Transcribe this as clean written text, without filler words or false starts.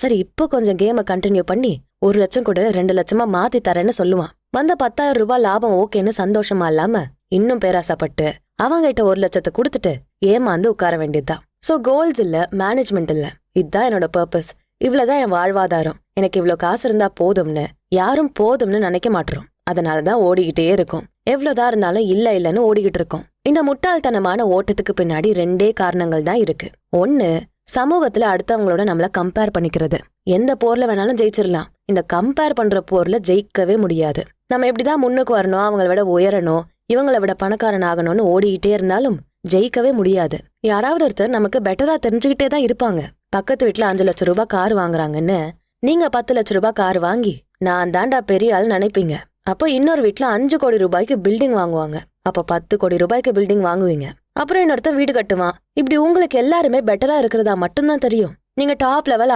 சரி இப்போ கொஞ்சம் கேமை கண்டினியூ பண்ணி 1 லட்சம் கூட 2 லட்சமா மாத்தி தரேன்னு சொல்லுவான். வந்த 10,000 ரூபாய் லாபம் ஓகேன்னு சந்தோஷமா இல்லாம இன்னும் பேராசப்பட்டு அவங்கிட்ட 1 லட்சத்தை கொடுத்துட்டு ஏமாந்து உட்கார வேண்டியதுதான். சோ கோல்ஸ் இல்ல, மேனேஜ்மெண்ட் இல்ல, இதுதான் என்னோட பர்பஸ், இவ்வளவுதான் என் வாழ்வாதாரம், எனக்கு இவ்வளவு காசு இருந்தா போதும்னு யாரும் போதும்னு நினைக்க மாட்டோம். அதனாலதான் ஓடிக்கிட்டே இருக்கும். எவ்வளவுதான் இருந்தாலும் இல்ல இல்லன்னு ஓடிக்கிட்டு இருக்கோம். இந்த முட்டாள்தனமான ஓட்டத்துக்கு பின்னாடி 2 காரணங்கள் தான் இருக்கு. ஒன்னு, சமூகத்துல அடுத்தவங்களோட நம்மள கம்பேர் பண்ணிக்கிறது. எந்த போர்ல வேணாலும் ஜெயிச்சிடலாம், இந்த கம்பேர் பண்ற போர்ல ஜெயிக்கவே முடியாது. நம்ம எப்படிதான் முன்னுக்கு வரணும், அவங்கள விட உயரணும், இவங்கள விட பணக்காரன் ஆகணும்னு ஓடிக்கிட்டே இருந்தாலும் ஜெயிக்கவே முடியாது. யாராவது ஒருத்தர் நமக்கு பெட்டரா தெரிஞ்சுக்கிட்டே தான் இருப்பாங்க. பக்கத்து வீட்டுல 5 லட்சம் ரூபாய் கார் வாங்குறாங்கன்னு நீங்க 10 லட்சம் ரூபாய் கார் வாங்கி நான் தாண்டா பெரிய ஆள் நினைப்பீங்க. அப்போ இன்னொரு வீட்டுல 5 கோடி ரூபாய்க்கு பில்டிங் வாங்குவாங்க. அப்ப 10 கோடி ரூபாய்க்கு பில்டிங் வாங்குவீங்க. அப்புறம் இன்னொருத்த வீடு கட்டுவான். இப்படி உங்களுக்கு எல்லாருமே பெட்டரா இருக்கிறதா மட்டும்தான் தெரியும். நீங்க டாப் லெவல்